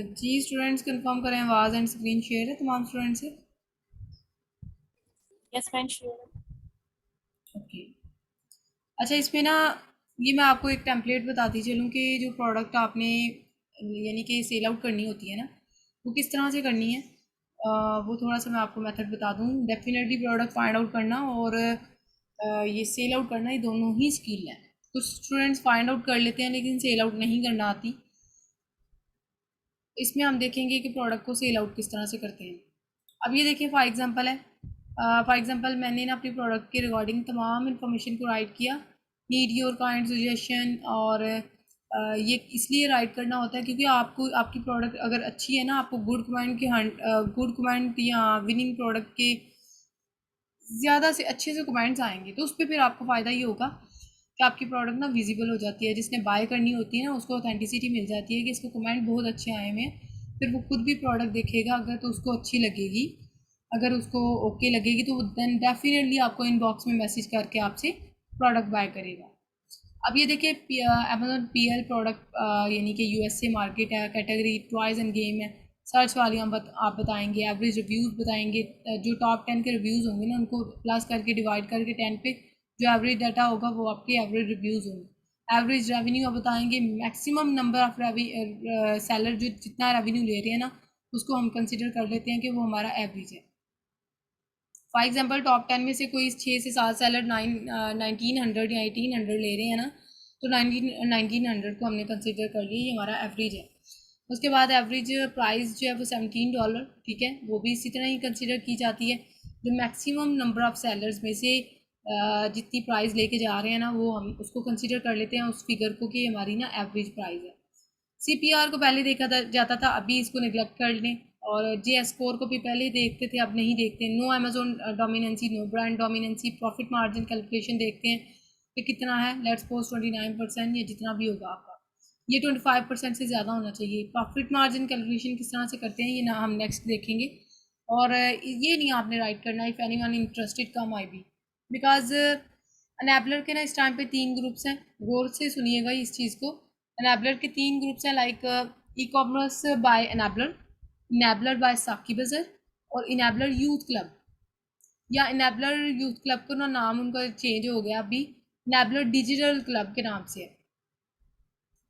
जी students confirm करें, आवाज़ and screen share है तमाम स्टूडेंट से। Yes ma'am sure. ओके। अच्छा, इसमें ना ये मैं आपको एक टेम्पलेट बताती चलूँ कि जो प्रोडक्ट आपने यानी कि सेल आउट करनी होती है ना, वो किस तरह से करनी है। वो थोड़ा सा मैं आपको मेथड बता दूँ। डेफिनेटली प्रोडक्ट फाइंड आउट करना और ये सेल आउट करना, ये दोनों ही स्किल हैं। कुछ स्टूडेंट्स फाइंड आउट कर लेते हैं लेकिन सेल आउट नहीं करना आती। इसमें हम देखेंगे कि प्रोडक्ट को सेल आउट किस तरह से करते हैं। अब ये देखिए फॉर एग्जांपल है, फॉर एग्जांपल मैंने ना अपनी प्रोडक्ट के रिगार्डिंग तमाम इन्फॉर्मेशन को राइट किया। Need your kind suggestion. और ये इसलिए राइट करना होता है क्योंकि आपको आपकी प्रोडक्ट अगर अच्छी है ना, आपको गुड कमेंट या विनिंग प्रोडक्ट के ज़्यादा से अच्छे से कमेंट्स आएंगे, तो उस पर फिर आपको फ़ायदा ये होगा कि आपकी प्रोडक्ट ना विजिबल हो जाती है। जिसने बाय करनी होती है ना, उसको ऑथेंटिसिटी मिल जाती है कि इसको कमेंट बहुत अच्छे आए हुए हैं। फिर वो खुद भी प्रोडक्ट देखेगा, अगर तो उसको अच्छी लगेगी, अगर उसको ओके लगेगी तो देन डेफिनेटली आपको इनबॉक्स में मैसेज करके आपसे प्रोडक्ट बाय करेगा। अब ये देखिए अमेजोन पीएल प्रोडक्ट यानी कि यूएसए मार्केट है, कैटेगरी टॉयज़ एंड गेम है। सर्च वाली आप बताएंगे, एवरेज रिव्यूज़ बताएंगे। जो टॉप 10 के रिव्यूज़ होंगे ना, उनको प्लस करके डिवाइड करके 10 पे जो एवरेज डाटा होगा वो आपके एवरेज रिव्यूज़ होंगे। एवरेज रेवेन्यू आप बताएंगे, मैक्सिमम नंबर ऑफ सेलर जो जितना रेवेन्यू ले रहे हैं ना, उसको हम कंसिडर कर लेते हैं कि वो हमारा एवरेज है। फॉर एग्जांपल टॉप 10 में से कोई 6 से 7 सेलर 1900 या 1800 ले रहे हैं ना, तो 1900 को हमने कंसिडर कर लिया, ये हमारा एवरेज है। उसके बाद एवरेज प्राइस जो है वो $17, ठीक है, वो भी इसी तरह ही कंसिडर की जाती है। जो मैक्सिमम नंबर ऑफ सेलर्स में से जितनी प्राइस लेके जा रहे हैं ना, वो हम उसको कंसिडर कर लेते हैं उस फिगर को कि हमारी ना एवरेज प्राइस है। सीपीआर को पहले देखा जाता था, अभी इसको निगलेक्ट कर लें। और जे स्कोर को भी पहले देखते थे, अब नहीं देखते। No Amazon dominancy, no brand dominancy, profit margin calculation देखते हैं कि कितना है। लेट्स सपोज 29% या जितना भी होगा आपका, ये 25% से ज़्यादा होना चाहिए। प्रॉफिट मार्जिन कैलकुलेशन किस तरह से करते हैं ये ना हम नेक्स्ट देखेंगे। और ये नहीं आपने राइट करना if anyone interested come I be, because enabler के ना इस टाइम पे 3 ग्रुप्स हैं। गौर से सुनिएगा इस चीज़ को। अनैबलर के 3 ग्रुप्स हैं, like e commerce by enabler, enabler by साकी बजर, और इनैबलर यूथ क्लब। या इनैबलर यूथ क्लब को ना नाम उनका चेंज हो गया अभी, इनैबलर डिजिटल क्लब के नाम से है।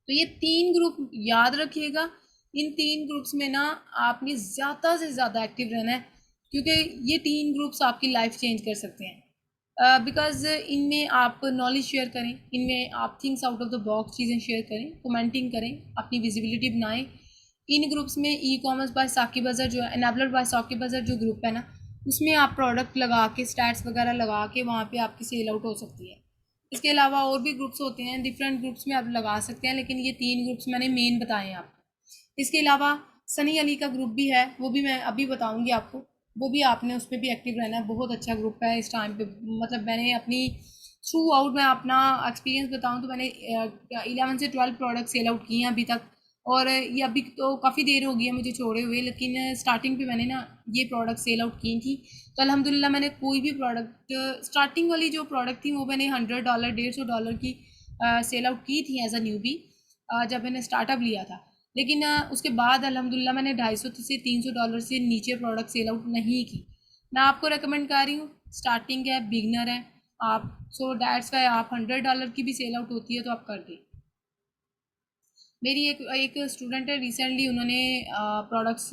तो ये 3 ग्रुप याद रखिएगा। इन 3 ग्रुप्स में ना आपने ज़्यादा से ज़्यादा एक्टिव रहना है, क्योंकि ये 3 ग्रुप्स आपकी लाइफ चेंज कर सकते हैं। बिकॉज इनमें आप नॉलेज शेयर करें, इनमें आप things out of the box चीज़ें शेयर करें, कमेंटिंग करें, अपनी विजिबिलिटी बनाएं। इन ग्रुप्स में ई कॉमर्स बाय साकी बाजार जो है, एनाबलर बाय साकी बाजार जो ग्रुप है ना, उसमें आप प्रोडक्ट लगा के स्टैट्स वगैरह लगा के वहाँ पे आपकी सेल आउट हो सकती है। इसके अलावा और भी ग्रुप्स होते हैं, डिफरेंट ग्रुप्स में आप लगा सकते हैं, लेकिन ये 3 ग्रुप्स मैंने मेन बताए हैं आपको। इसके अलावा सनी अली का ग्रुप भी है, वो भी मैं अभी बताऊंगी आपको। वो भी आपने उस पर भी एक्टिव रहना है, बहुत अच्छा ग्रुप है इस टाइम पे। मतलब मैंने अपनी थ्रू आउट मैं अपना एक्सपीरियंस बताऊं तो मैंने 11 से 12 प्रोडक्ट सेल आउट किए हैं अभी तक। और ये अभी तो काफ़ी देर हो गई है मुझे छोड़े हुए, लेकिन स्टार्टिंग पे मैंने ना ये प्रोडक्ट सेल आउट की थी। तो अल्हम्दुलिल्लाह मैंने कोई भी प्रोडक्ट, स्टार्टिंग वाली जो प्रोडक्ट थी वो मैंने $100 $150 की सेल आउट की थी एज अ न्यूबी, जब मैंने स्टार्टअप लिया था। लेकिन उसके बाद अल्हम्दुलिल्लाह मैंने $250 से $300 से नीचे प्रोडक्ट सेल आउट नहीं की। मैं आपको रिकमेंड कर रही हूँ, स्टार्टिंग है, बिगनर है आप, सो डैट्स वाई आप $100 की भी सेल आउट होती है तो आप कर दें। मेरी एक एक स्टूडेंट है, रिसेंटली उन्होंने products,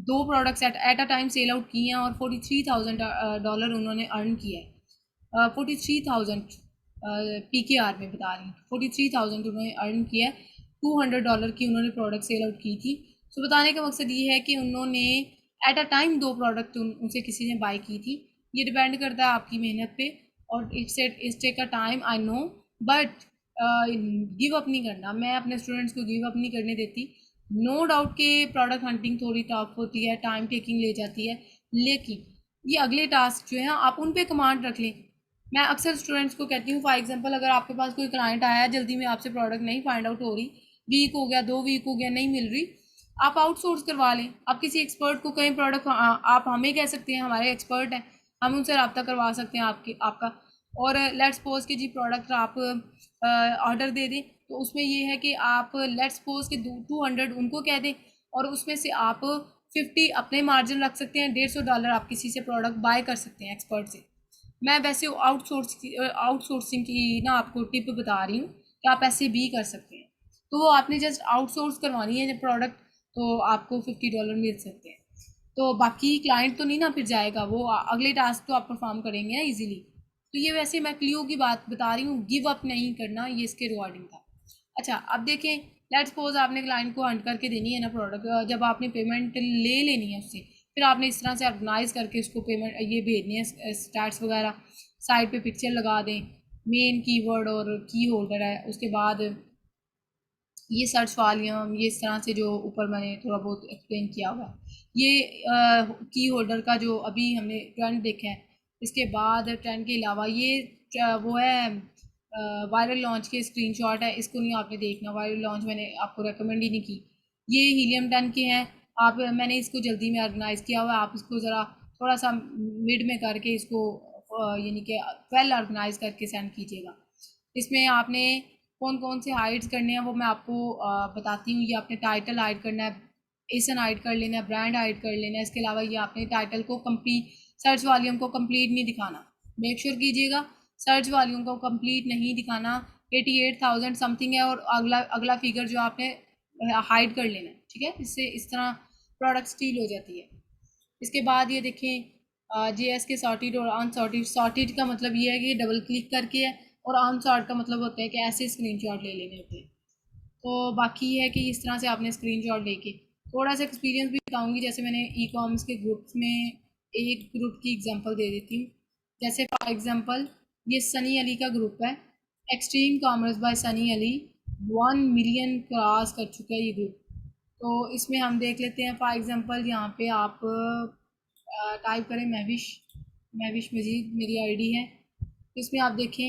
2 products at a time sell out किए हैं और $43,000 उन्होंने अर्न किया है। 43,000 PKR में बता रही हूँ, 43,000 उन्होंने अर्न किया है। $200 की उन्होंने प्रोडक्ट सेल आउट की थी। तो बताने का मकसद ये है कि उन्होंने एट अ टाइम 2 प्रोडक्ट उनसे किसी ने बाय की थी। ये डिपेंड करता है आपकी मेहनत पे, और it's take a time I know, but give up नहीं करना। मैं अपने स्टूडेंट्स को गिव अप नहीं करने देती। नो डाउट के प्रोडक्ट हंटिंग थोड़ी टफ होती है, टाइम टेकिंग ले जाती है, लेकिन ये अगले टास्क जो है आप उन पे कमांड रख लें। मैं अक्सर स्टूडेंट्स को कहती हूँ, फॉर एग्जांपल अगर आपके पास कोई क्लाइंट आया है, जल्दी में आपसे प्रोडक्ट नहीं फाइंड आउट हो रही, वीक हो गया, 2 वीक हो गया, नहीं मिल रही, आप आउटसोर्स करवा लें। आप किसी एक्सपर्ट को कहीं प्रोडक्ट, आप हमें कह सकते हैं, हमारे एक्सपर्ट हैं, हम उनसे रब्ता करवा सकते हैं आपका। और लेट्स सपोज कि जी प्रोडक्ट आप ऑर्डर दे दें, तो उसमें ये है कि आप लेट्स सपोज कि 200 उनको कह दें और उसमें से आप 50 अपने मार्जिन रख सकते हैं, $150 आप किसी से प्रोडक्ट बाय कर सकते हैं एक्सपर्ट से। मैं वैसे आउटसोर्सिंग की ना आपको टिप बता रही हूँ कि आप ऐसे भी कर सकते हैं। तो वो आपने जस्ट आउटसोर्स करवानी है जब प्रोडक्ट, तो आपको $50 मिल सकते हैं। तो बाकी क्लाइंट तो नहीं ना फिर जाएगा, वो अगले टास्क तो आप परफॉर्म करेंगे ना ईजिली। तो ये वैसे मैं क्लियो की बात बता रही हूँ, गिव अप नहीं करना, ये इसके रिगार्डिंग था। अच्छा अब देखें, लेट्स सपोज आपने क्लाइंट को हंट करके देनी है ना प्रोडक्ट, जब आपने पेमेंट ले लेनी है उससे, फिर आपने इस तरह से ऑर्गेनाइज करके उसको पेमेंट ये भेजनी है, स्टैट्स वगैरह साइड पे पिक्चर लगा दें, मेन कीवर्ड और की होल्डर है, उसके बाद ये सर्च वॉल्यूम, ये इस तरह से जो ऊपर मैंने थोड़ा बहुत एक्सप्लेन किया हुआ है, ये की होल्डर का जो अभी हमने ट्रेंड देखा है। इसके बाद ट्रेंड के अलावा ये वो है वायरल लॉन्च के स्क्रीनशॉट है, इसको नहीं आपने देखना, वायरल लॉन्च मैंने आपको रेकमेंड ही नहीं की। ये हीलियम 10 के हैं, आप मैंने इसको जल्दी में ऑर्गेनाइज़ किया हुआ है, आप इसको ज़रा थोड़ा सा मिड में करके इसको यानी कि वेल ऑर्गेनाइज करके सेंड कीजिएगा। इसमें आपने कौन कौन से हाइड्स करने हैं वो मैं आपको बताती हूँ। ये आपने टाइटल हाइड करना है, एसन हाइड कर लेना है, ब्रांड हाइड कर लेना है। इसके अलावा ये आपने टाइटल को कंप्लीट, सर्च वॉल्यूम को कंप्लीट नहीं दिखाना, मेक श्योर कीजिएगा सर्च वॉल्यूम को कंप्लीट नहीं दिखाना। 88,000 समथिंग है, और अगला अगला फिगर जो आपने हाइड कर लेना है, ठीक है। इससे इस तरह प्रोडक्ट स्टील हो जाती है। इसके बाद ये देखें JS के सॉर्टेड और अनसॉर्टेड। सॉर्टेड का मतलब ये है कि डबल क्लिक करके है, और अनसॉर्ट का मतलब होता है कि ऐसे स्क्रीनशॉट ले लेने होते हैं। तो बाकी ये है कि इस तरह से आपने स्क्रीनशॉट लेके, थोड़ा सा एक्सपीरियंस भी बताऊंगी, जैसे मैंने ई कॉमर्स के ग्रुप्स में एक ग्रुप की एग्जांपल दे देती हूँ। जैसे फॉर एग्जांपल ये सनी अली का ग्रुप है, extreme commerce by Sunny Ali, 1 million cross कर चुका है ये ग्रुप। तो इसमें हम देख लेते हैं, फॉर एग्जांपल यहाँ पे आप टाइप करें महविश मजीद मेरी आईडी है। तो इसमें आप देखें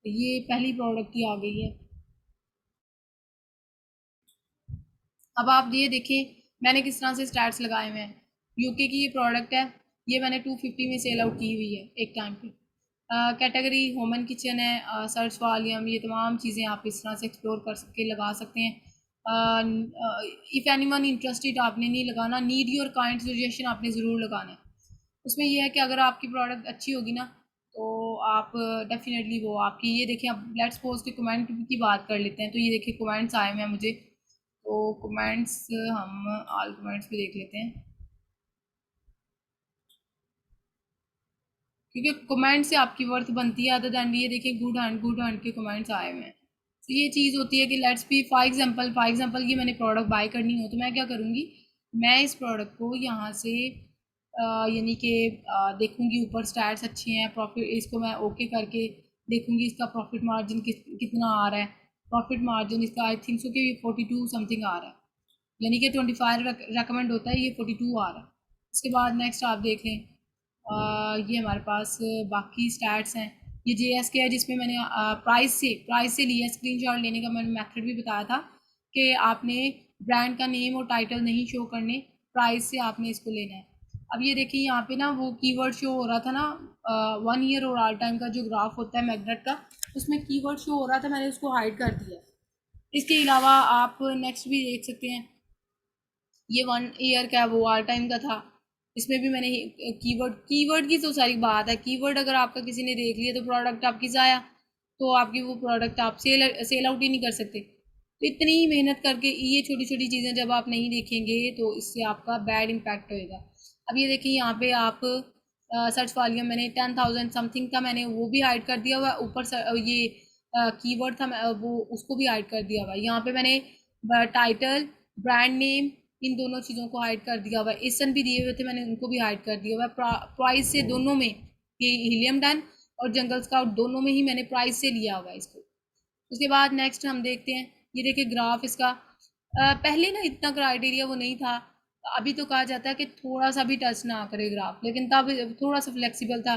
ये पहली प्रोडक्ट की आ गई है। अब आप ये देखें मैंने किस तरह से स्टैट्स लगाए हुए हैं। यूके की ये प्रोडक्ट है, ये मैंने 250 में सेल आउट की हुई है एक टाइम पे। कैटेगरी होम एंड किचन है, सर्च वॉल्यूम, ये तमाम चीज़ें आप इस तरह से एक्सप्लोर कर सकते लगा सकते हैं। इफ़ एनीवन इंटरेस्टेड आपने नहीं लगाना, नीड योर काइंड सजेशन आपने ज़रूर लगाना है। उसमें ये है कि अगर आपकी प्रोडक्ट अच्छी होगी ना, तो आप डेफिनेटली वो आपकी, ये देखिए आप लेट्स सपोज के कमेंट की बात कर लेते हैं। तो ये देखिए कमेंट्स आए हुए हैं मुझे, तो कमेंट्स हम ऑल कमेंट्स भी देख लेते हैं, क्योंकि कमेंट से आपकी वर्थ बनती है अदर दैन। ये देखिए गुड हैंड के कमेंट्स आए हुए हैं। तो ये चीज़ होती है कि लेट्स बी फॉर एग्जांपल ये मैंने प्रोडक्ट बाय करनी हो, तो मैं क्या करूँगी, मैं इस प्रोडक्ट को यहाँ से यानी कि देखूँगी ऊपर स्टैट्स अच्छे हैं, प्रॉफिट, इसको मैं ओके करके देखूँगी इसका प्रॉफिट मार्जिन कितना आ रहा है। प्रॉफिट मार्जिन इसका आई थिंक सो कि 42 समथिंग आ रहा है, यानी कि 25 रेकमेंड होता है, ये 42 आ रहा है। इसके बाद नेक्स्ट आप देख लें, ये हमारे पास बाकी स्टैट्स हैं। ये JS के है, जिसमें मैंने प्राइस से लिया स्क्रीनशॉट लेने का मैंने मेथड भी बताया था कि आपने ब्रांड का नेम और टाइटल नहीं शो करने, प्राइस से आपने इसको लेना है। अब ये देखिए यहाँ पे ना वो कीवर्ड शो हो रहा था ना, 1 ईयर और ऑल टाइम का जो ग्राफ होता है मैग्नेट का, उसमें कीवर्ड शो हो रहा था, मैंने उसको हाइड कर दिया। इसके अलावा आप नेक्स्ट भी देख सकते हैं, ये 1 ईयर का वो ऑल टाइम का था, इसमें भी मैंने कीवर्ड की तो सारी बात है। कीवर्ड अगर आपका किसी ने देख लिया तो प्रोडक्ट आपकी ज़ाया, तो आपकी वो प्रोडक्ट आप सेल आउट ही नहीं कर सकते। तो इतनी मेहनत करके ये छोटी छोटी चीज़ें जब आप नहीं देखेंगे तो इससे आपका बैड इम्पैक्ट होएगा। अब ये देखिए यहाँ पे आप सर्च वॉल्यूम मैंने 10,000 समथिंग का मैंने वो भी हाइड कर दिया हुआ है, ऊपर ये कीवर्ड था वो उसको भी हाइड कर दिया हुआ है। यहाँ पे मैंने टाइटल, ब्रांड नेम, इन दोनों चीज़ों को हाइड कर दिया हुआ है। एसन भी दिए हुए थे, मैंने उनको भी हाइड कर दिया हुआ है। प्राइस से दोनों में, ये हीलियम डन और जंगल स्काउट दोनों में ही मैंने प्राइस से लिया हुआ है इसको। उसके बाद नेक्स्ट हम देखते हैं, ये देखिए ग्राफ इसका, पहले ना इतना क्राइटेरिया वो नहीं था। अभी तो कहा जाता है कि थोड़ा सा भी टच ना करे ग्राफ, लेकिन तब थोड़ा सा फ्लेक्सिबल था।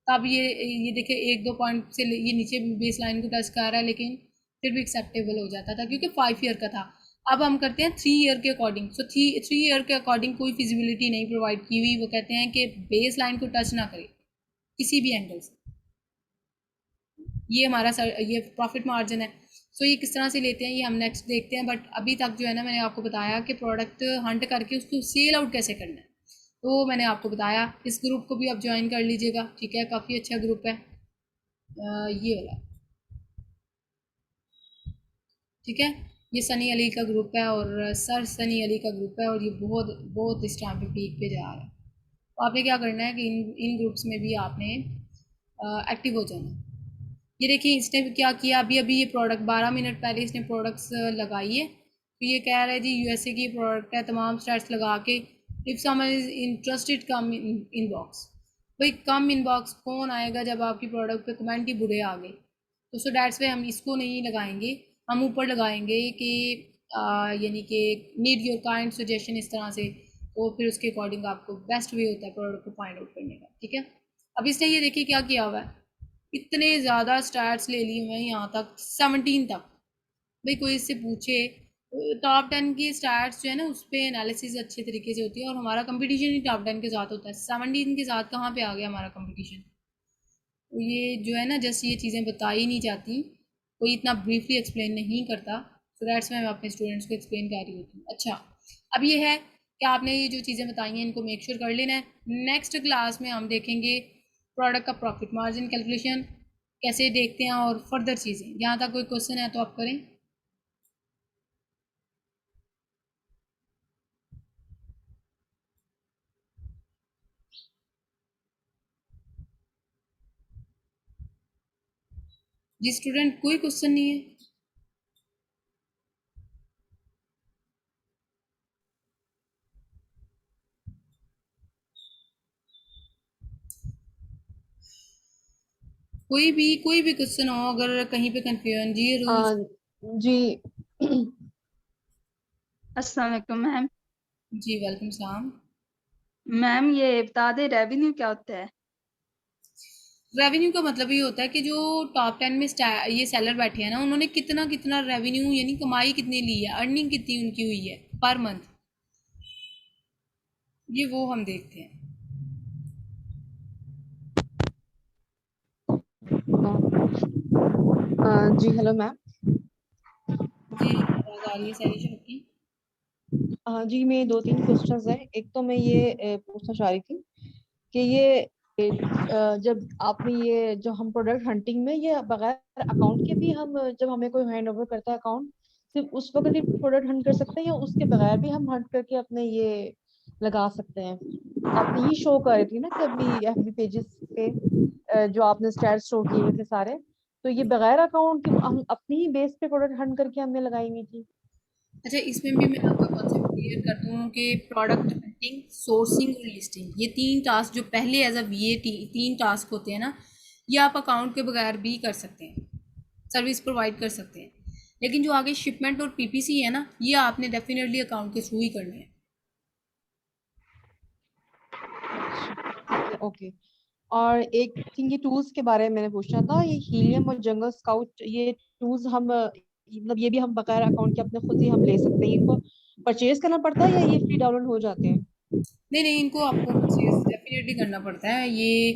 तब ये देखिए 1-2 पॉइंट से ये नीचे बेस लाइन को टच कर रहा है, लेकिन फिर भी एक्सेप्टेबल हो जाता था क्योंकि 5 ईयर का था। अब हम करते हैं 3 ईयर के अकॉर्डिंग। सो 3 ईयर के अकॉर्डिंग कोई फिजिबिलिटी नहीं प्रोवाइड की हुई, वो कहते हैं कि बेस लाइन को टच ना करे किसी भी एंगल से। ये हमारा ये प्रॉफिट मार्जिन है। सो ये किस तरह से लेते हैं ये हम नेक्स्ट देखते हैं, बट अभी तक जो है ना मैंने आपको बताया कि प्रोडक्ट हंट करके उसको सेल आउट कैसे करना है, तो मैंने आपको बताया। इस ग्रुप को भी आप ज्वाइन कर लीजिएगा, ठीक है, काफ़ी अच्छा ग्रुप है ये वाला, ठीक है। ये सनी अली का ग्रुप है और सर सनी अली का ग्रुप है, और ये बहुत बहुत इस टाइम पे पीक पे जा रहा है। तो आपने क्या करना है कि इन ग्रुप्स में भी आपने एक्टिव हो जाना है। ये देखिए इसने क्या किया, अभी अभी ये प्रोडक्ट 12 मिनट पहले इसने प्रोडक्ट्स लगाई है, तो ये कह रहा है जी यूएसए की प्रोडक्ट है, तमाम स्टैट्स लगा के, if someone is interested come inbox. भाई कम इनबॉक्स कौन आएगा जब आपकी प्रोडक्ट पे कमेंट ही बुरे आ गए, तो सो डैट्स वे हम इसको नहीं लगाएंगे, हम ऊपर लगाएंगे कि यानी कि नीड योर काइंड सजेशन, इस तरह से, तो फिर उसके अकॉर्डिंग आपको बेस्ट वे होता है प्रोडक्ट को फाइंड आउट करने का, ठीक है। अब इसने ये देखिए क्या किया हुआ है, इतने ज़्यादा स्टार्स ले लिए हुए हैं यहाँ तक 17 तक। भाई कोई इससे पूछे, टॉप 10 की स्टार्स जो है ना उस पर एनालिसिस अच्छे तरीके से होती है, और हमारा कंपटीशन ही टॉप 10 के साथ होता है, 17 के साथ कहाँ पे आ गया हमारा कंपटीशन। तो ये जो है ना जस्ट ये चीज़ें बताई नहीं जाती, कोई इतना ब्रीफली एक्सप्लेन नहीं करता, सो दैट्स मैं अपने स्टूडेंट्स को एक्सप्लेन कर रही होती हूँ। अच्छा, अब ये है कि आपने ये जो चीज़ें बताई हैं इनको मेक श्योर कर लेना है। नेक्स्ट क्लास में हम देखेंगे प्रोडक्ट का प्रॉफिट मार्जिन कैलकुलेशन कैसे देखते हैं और फर्दर चीज़ें। यहाँ तक कोई क्वेश्चन है तो आप करें। जी स्टूडेंट, कोई क्वेश्चन नहीं है? कोई भी क्वेश्चन हो अगर कहीं पे कंफ्यूजन, जी रूल्स। जी अस्सलाम वालेकुम मैम। जी वेलकम सलाम। मैम ये बता दे रेवेन्यू क्या होता है? रेवेन्यू का मतलब ये होता है कि जो टॉप 10 में ये सेलर बैठे हैं ना, उन्होंने कितना कितना रेवेन्यू यानी कमाई कितनी ली है, अर्निंग कितनी उनकी हुई है पर मंथ, ये वो हम देखते हैं। जी हेलो मैम। जी आवाज़ आ रही है सैरिश आपकी। जी मैं 2-3 क्वेश्चंस हैं। एक तो मैं ये पूछना चाह रही थी कि ये जब आपने ये जो हम प्रोडक्ट हंटिंग में ये बगैर अकाउंट के भी हम जब हमें कोई हैंड ओवर करता है अकाउंट, सिर्फ उस वक्त ही प्रोडक्ट हंट कर सकते हैं या उसके बगैर भी हम हंट करके अपने ये लगा सकते हैं? आपने ये शो कर रही थी ना कि अभी एफबी पेजेस पे जो आपने स्टैट्स शो किए हुए थे सारे, तो ये बगैर अकाउंट के हम अपनी ही बेस पे प्रोडक्ट हंट करके हमने लगाई हुई थी। अच्छा, इसमें भी मैं आपका कॉन्सेप्ट क्लियर कर दूँ कि प्रोडक्ट हंटिंग, सोर्सिंग और लिस्टिंग, ये 3 टास्क जो पहले एज अ वीए 3 टास्क होते हैं ना, ये आप अकाउंट के बगैर भी कर सकते हैं, सर्विस प्रोवाइड कर सकते हैं। लेकिन जो आगे शिपमेंट और पीपीसी है ना, ये आपने डेफिनेटली अकाउंट के थ्रू ही करने हैं। अच्छा ठीक है, ओके। और एक थिंग ये टूल्स के बारे में मैंने पूछना था, ये हीलियम और जंगल स्काउट ये टूल्स हम मतलब ये भी हम बगैर अकाउंट के अपने खुद ही हम ले सकते हैं, इनको परचेज करना पड़ता है या ये फ्री डाउनलोड हो जाते हैं? नहीं नहीं, इनको आपको परचेज डेफिनेटली करना पड़ता है, ये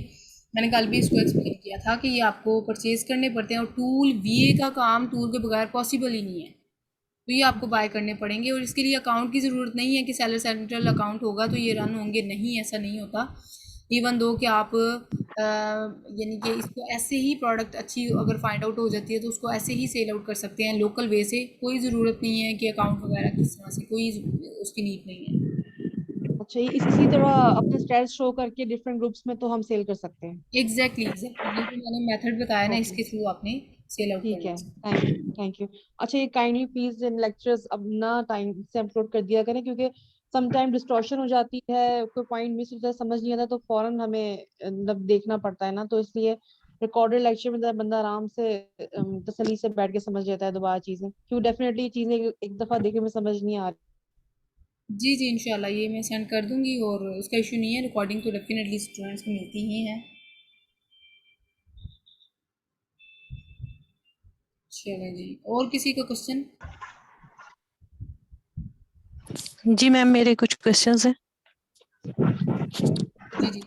मैंने कल भी इसको एक्सप्लेन किया था कि ये आपको परचेज करने पड़ते हैं, और टूल वीए का काम टूल के बगैर पॉसिबल ही नहीं है, तो ये आपको बाय करने पड़ेंगे। और इसके लिए अकाउंट की ज़रूरत नहीं है कि सेलर सेंट्रल अकाउंट होगा तो ये रन होंगे, नहीं ऐसा नहीं होता। इवन दो कि आप यानी कि इसको ऐसे ही प्रोडक्ट अच्छी अगर फाइंड आउट हो जाती है तो उसको ऐसे ही सेल आउट कर सकते हैं लोकल वे से, कोई ज़रूरत नहीं है कि अकाउंट वगैरह किस तरह से, कोई उसकी नीड नहीं है। अच्छा, ये इसी तरह अपने स्टैट्स शो करके डिफरेंट ग्रुप्स में तो हम सेल कर सकते हैं? एग्जैक्टली ये जो मैंने मेथड बताया ना, ओके इसके थ्रू आपने सेल आउट ठीक करना है, है। Thank you thank you. अच्छा, ये काइंडली प्लीज इन लेक्चर्स अब ना टाइम से अपलोड कर दिया करें, क्योंकि सम टाइम डिस्टॉर्शन हो जाती है, कोई पॉइंट मिस होता है, समझ नहीं आता तो फौरन हमें मतलब देखना पड़ता है ना, तो इसलिए रिकॉर्डेड लेक्चर में बंदा आराम से तसल्ली से बैठ के समझ लेता है दोबारा चीजें, क्यों डेफिनेटली चीजें एक दफा देखे में समझ नहीं आ रही। जी जी इंशाल्लाह ये मैं सेंड कर दूंगी, और उसका इशू नहीं है, रिकॉर्डिंग तो डेफिनेटली स्टूडेंट्स को मिलती ही है। चलें जी, और किसी का क्वेश्चन? जी मैम, मेरे कुछ क्वेश्चंस हैं। जी जी।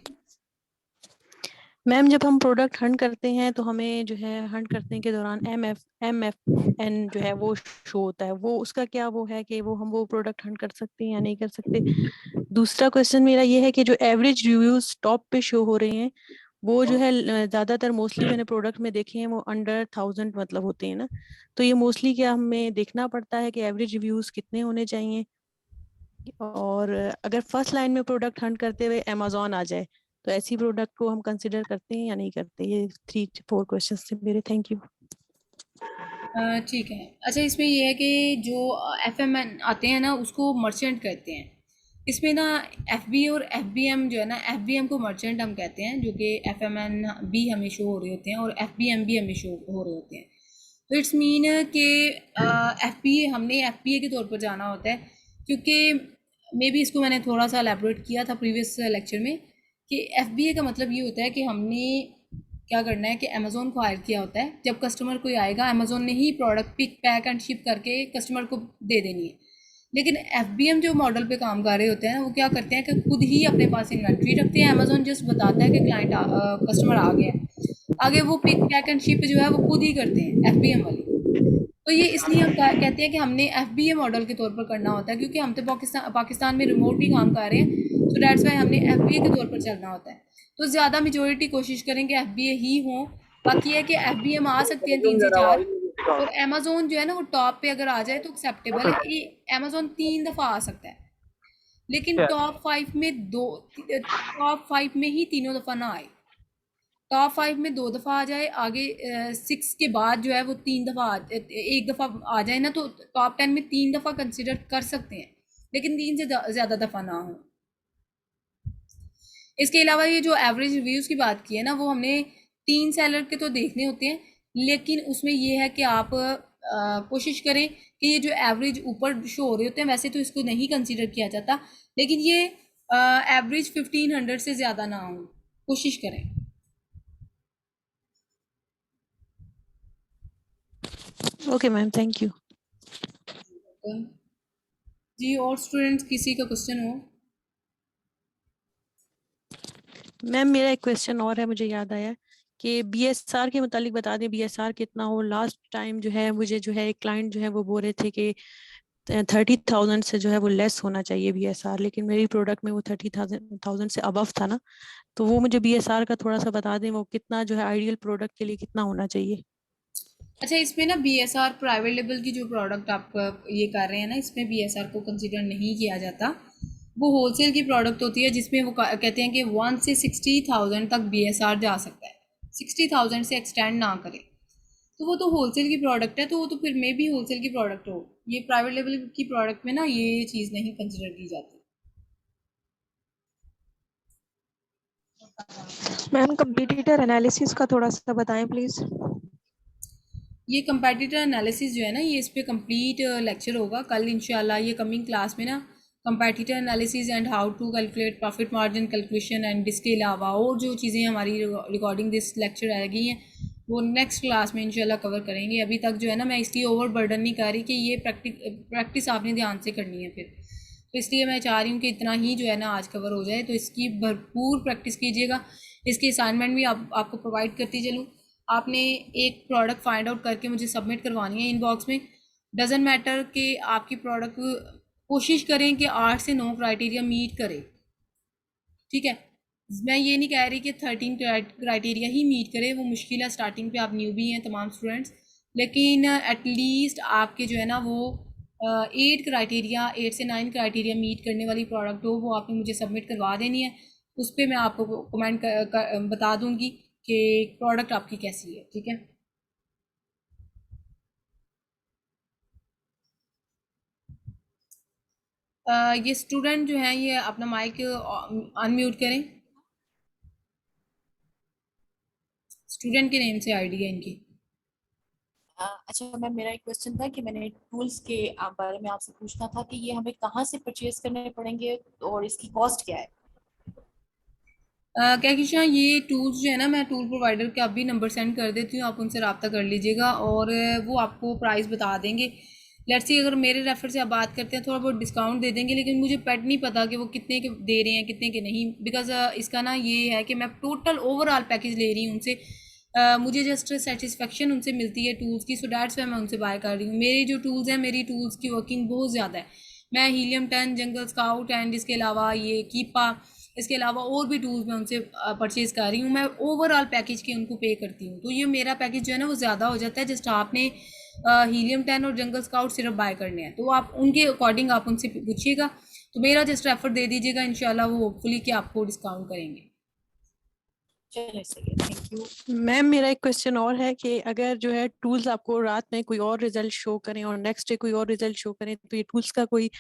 मैम जब हम प्रोडक्ट हंट करते हैं तो हमें जो है हंट करने के दौरान MFN जो है वो शो होता है, वो उसका क्या वो है कि वो प्रोडक्ट हंट कर सकते हैं या नहीं कर सकते। दूसरा क्वेश्चन मेरा ये है कि जो एवरेज रिव्यूज टॉप पे शो हो रहे हैं वो जो है ज्यादातर मोस्टली मैंने प्रोडक्ट में देखे हैं वो अंडर 1000 मतलब होते हैं ना, तो ये मोस्टली क्या हमें देखना पड़ता है कि एवरेज रिव्यूज कितने होने चाहिए। और अगर फर्स्ट लाइन में प्रोडक्ट हंट करते हुए अमेजोन आ जाए तो ऐसी प्रोडक्ट को हम कंसिडर करते हैं या नहीं करते। ये 3-4 क्वेश्चंस थे मेरे। Thank you. ठीक है। अच्छा, इसमें ये है कि जो FMN आते हैं ना उसको मर्चेंट कहते हैं। इसमें ना FB और FBM जो है ना, FBM को मर्चेंट हम कहते हैं, जो कि FMN भी हमें शो हो रहे होते हैं और FBM भी हमें शो हो रहे होते हैं। तो इट्स मीन कि FBA हमने FBA के तौर पर जाना होता है, क्योंकि मे बी इसको मैंने थोड़ा सा एलेबोरेट किया था प्रीवियस लेक्चर में कि FBA का मतलब ये होता है कि हमने क्या करना है कि अमेज़ोन को हायर किया होता है। जब कस्टमर कोई आएगा, अमेज़ोन ने ही product pick pack and ship करके कस्टमर को दे देनी है। लेकिन FBM जो मॉडल पे काम कर रहे होते हैं वो क्या करते हैं कि खुद ही अपने पास इन्वेंट्री रखते हैं। अमेज़ोन जस्ट बताता है कि क्लाइंट कस्टमर आ गया है, आगे वो पिक पैक एंड शिप जो है वो खुद ही करते हैं FBM वाले। तो ये इसलिए हम कहते हैं कि हमने FBA मॉडल के तौर पर करना होता है, क्योंकि हम तो पाकिस्तान में रिमोटली काम कर रहे हैं, तो डैट्स वाई हमने FBA के तौर पर चलना होता है। तो ज़्यादा मेजोरिटी कोशिश करें कि FBA ही हो। बाकी है कि FBM आ सकते हैं 3 से 4, और अमेज़ोन जो है ना वो टॉप पे अगर आ जाए तो एक्सेप्टेबल है। ये अमेज़ोन 3 दफ़ा आ सकता है, लेकिन टॉप 5 में ही तीनों दफ़ा ना आए। टॉप 5 में 2 दफ़ा आ जाए, आगे 6 के बाद जो है वो 3 दफ़ा एक दफ़ा आ जाए ना, तो टॉप 10 में 3 दफ़ा कंसिडर कर सकते हैं, लेकिन 3 से ज़्यादा दफ़ा ना हो। इसके अलावा ये जो एवरेज रिव्यूज़ की बात की है ना, वो हमने 3 सेलर के तो देखने होते हैं, लेकिन उसमें ये है कि आप कोशिश करें कि ये जो एवरेज ऊपर शो हो रहे होते हैं, वैसे तो इसको नहीं कंसिडर किया जाता, लेकिन ये एवरेज 1500 से ज़्यादा ना हो, कोशिश करें। Okay ma'am, thank you. जी, और स्टूडेंट्स किसी का क्वेश्चन हो? मैम मेरा एक क्वेश्चन और है, मुझे याद आया कि BSR के मुतालिक बता दें BSR कितना हो। लास्ट टाइम जो है मुझे जो है एक क्लाइंट जो है वो बोल रहे थे कि 30,000 से जो है वो लेस होना चाहिए BSR, लेकिन मेरी प्रोडक्ट में वो 30,000 से अबव था ना, तो वो मुझे BSR का थोड़ा सा बता दें, वो कितना जो है आइडियल प्रोडक्ट के लिए कितना होना चाहिए। अच्छा, इसमें ना BSR प्राइवेट लेवल की जो प्रोडक्ट आप ये कर रहे हैं ना, इसमें BSR को कंसिडर नहीं किया जाता। वो होलसेल की प्रोडक्ट होती है जिसमें वो कहते हैं कि 1 से 60,000 तक BSR जा सकता है, 60,000 से एक्सटेंड ना करे, तो वो तो होलसेल की प्रोडक्ट है, तो वो तो फिर मे भी होलसेल की प्रोडक्ट हो। ये प्राइवेट लेवल की प्रोडक्ट में ना ये चीज़ नहीं कंसिडर की जाती। मैम कंपटीटर एनालिसिस का थोड़ा सा बताएं प्लीज। ये कंपेटिटर एनालिसिस जो है ना, ये इस पे कंप्लीट लेक्चर होगा कल इंशाल्लाह। ये कमिंग क्लास में ना competitor analysis and how to calculate profit margin calculation and इसके अलावा और जो चीज़ें हमारी रिकॉर्डिंग दिस लेक्चर रह गई हैं वो नेक्स्ट क्लास में इंशाल्लाह कवर करेंगे। अभी तक जो है ना मैं इसकी ओवर बर्डन नहीं कर रही कि ये प्रैक्टिस आपने ध्यान से करनी है फिर, तो इसलिए मैं चाह रही हूँ कि इतना ही जो है ना आज कवर हो जाए, तो इसकी भरपूर प्रैक्टिस कीजिएगा। इसकी असाइनमेंट भी आपको प्रोवाइड करती चलूँ। आपने एक प्रोडक्ट फाइंड आउट करके मुझे सबमिट करवानी है इनबॉक्स में। डजेंट मैटर कि आपकी प्रोडक्ट, कोशिश करें कि 8 से 9 क्राइटेरिया मीट करे, ठीक है। मैं ये नहीं कह रही कि 13 क्राइटेरिया ही मीट करे, वो मुश्किल है, स्टार्टिंग पे आप न्यू भी हैं तमाम स्टूडेंट्स, लेकिन एटलीस्ट आपके जो है ना वो 8 से 9 क्राइटेरिया मीट करने वाली प्रोडक्ट हो, वो आपने मुझे सबमिट करवा देनी है। उस पर मैं आपको कमेंट बता दूंगी कि प्रोडक्ट आपकी कैसी है, ठीक है। ये स्टूडेंट जो हैं ये अपना माइक अनम्यूट करें। स्टूडेंट के नेम से आईडी है इनकी। अच्छा मैम, मेरा एक क्वेश्चन था कि मैंने टूल्स के बारे में आपसे पूछना था कि ये हमें कहाँ से परचेज करने पड़ेंगे और इसकी कॉस्ट क्या है। क्या किशा, ये टूल्स जो है ना मैं टूल प्रोवाइडर के अभी नंबर सेंड कर देती हूँ, आप उनसे रब्ता कर लीजिएगा और वो आपको प्राइस बता देंगे। लेट्स सी अगर मेरे रेफर से आप बात करते हैं थोड़ा बहुत डिस्काउंट दे देंगे, लेकिन मुझे पेट नहीं पता कि वो कितने के दे रहे हैं कितने के नहीं, बिकॉज इसका ना ये है कि मैं टोटल ओवरऑल पैकेज ले रही हूँ उनसे। मुझे जस्ट सेटिस्फेक्शन उनसे मिलती है टूल्स की, सो डैट्स वाई मैं उनसे बाय कर रही हूँ। मेरे जो टूल्स हैं, मेरी टूल्स की वर्किंग बहुत ज़्यादा है। मैं हीलियम 10, जंगल स्काउट एंड इसके अलावा ये कीपा, इसके अलावा और भी टूल्स मैं उनसे परचेज़ कर रही हूँ। मैं ओवरऑल पैकेज की उनको पे करती हूँ, तो ये मेरा पैकेज जो है ना वो ज़्यादा हो जाता है। जस्ट आपने हीलियम 10 और जंगल स्काउट सिर्फ बाय करने हैं, तो आप उनके अकॉर्डिंग आप उनसे पूछिएगा। तो मेरा जस्ट रेफर दे दीजिएगा, इंशाल्लाह वो होपफुली कि आपको डिस्काउंट करेंगे। चलिए सही है, थैंक यू। मैम मेरा एक क्वेश्चन और है कि अगर जो है टूल्स आपको रात में कोई और रिजल्ट शो करें और नेक्स्ट डे कोई और रिजल्ट शो करें, तो ये टूल्स का कोई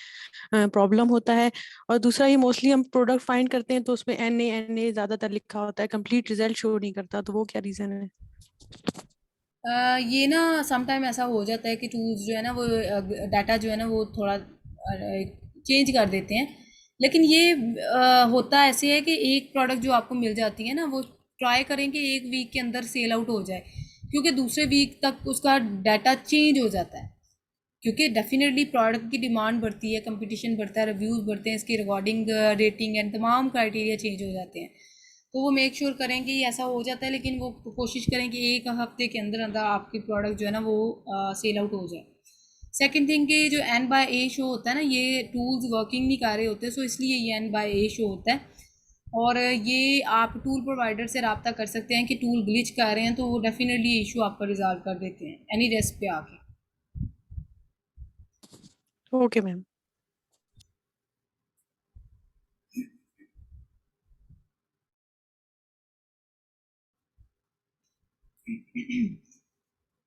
प्रॉब्लम होता है? और दूसरा, ये मोस्टली हम प्रोडक्ट फाइंड करते हैं तो उसमें NA ज्यादातर लिखा होता है, कंप्लीट रिजल्ट शो नहीं करता, तो वो क्या रीजन है? ये ना समटाइम ऐसा हो जाता है कि टूल्स जो है ना वो डाटा जो है ना वो थोड़ा चेंज कर देते हैं, लेकिन ये होता ऐसे है कि एक प्रोडक्ट जो आपको मिल जाती है ना वो ट्राई करें कि एक वीक के अंदर सेल आउट हो जाए, क्योंकि दूसरे वीक तक उसका डाटा चेंज हो जाता है। क्योंकि डेफिनेटली प्रोडक्ट की डिमांड बढ़ती है, कंपटीशन बढ़ता है, रिव्यूज़ बढ़ते हैं, इसकी रिकॉर्डिंग रेटिंग एंड तमाम क्राइटेरिया चेंज हो जाते हैं। तो वो मेक श्योर करें कि ऐसा हो जाता है, लेकिन वो कोशिश करें कि एक हफ्ते के अंदर अंदर आपकी प्रोडक्ट जो है ना वो सेल आउट हो जाए। सेकंड थिंग कि जो N/A शो होता है ना, ये टूल्स वर्किंग नहीं कर रहे होते, सो इसलिए ये N/A शो होता है। और ये आप टूल प्रोवाइडर से रब्ता कर सकते हैं कि टूल ग्लिच कर रहे हैं, तो वो डेफिनेटली इशू आपका रिजॉल्व कर देते हैं एनी डेस्क पे आके। Okay ma'am.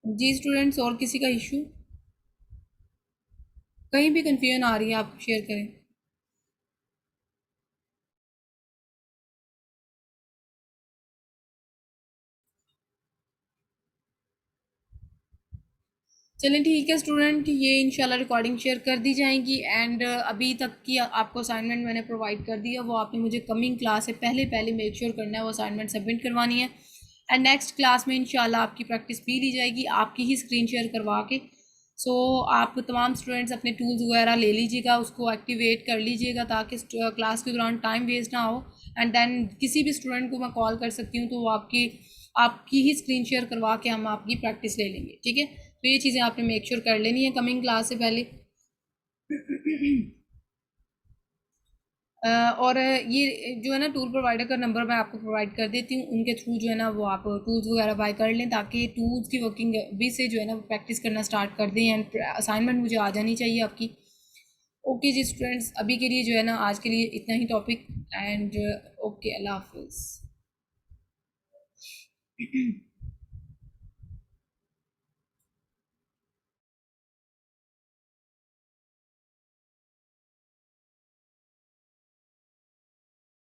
जी स्टूडेंट्स, और किसी का इशू, कहीं भी कंफ्यूजन आ रही है आप शेयर करें। चलें ठीक है स्टूडेंट, ये इंशाल्लाह रिकॉर्डिंग शेयर कर दी जाएगी। एंड अभी तक की आपको असाइनमेंट मैंने प्रोवाइड कर दिया, वो आपने मुझे कमिंग क्लास से पहले मेक श्योर करना है, वो असाइनमेंट सबमिट करवानी है। एंड नेक्स्ट क्लास में इंशाल्लाह आपकी प्रैक्टिस भी ली जाएगी, आपकी ही स्क्रीन शेयर करवा के। सो आप तमाम स्टूडेंट्स अपने टूल्स वगैरह ले लीजिएगा, उसको एक्टिवेट कर लीजिएगा ताकि क्लास के दौरान टाइम वेस्ट ना हो। एंड देन किसी भी स्टूडेंट को मैं कॉल कर सकती हूँ, तो वो आपकी ही स्क्रीन शेयर करवा के हम आपकी प्रैक्टिस ले लेंगे, ठीक है। तो ये चीज़ें आपने मेक श्योर कर लेनी है कमिंग क्लास से पहले। और ये जो है ना टूल प्रोवाइडर का नंबर मैं आपको प्रोवाइड कर देती हूँ, उनके थ्रू जो है ना वो आप टूल्स वगैरह बाय कर लें, ताकि टूल्स की वर्किंग भी से जो है ना प्रैक्टिस करना स्टार्ट कर दें। एंड असाइनमेंट मुझे आ जानी चाहिए आपकी। ओके जी स्टूडेंट्स, अभी के लिए जो है ना आज के लिए इतना ही टॉपिक। एंड ओके, अल्लाह हाफिज़।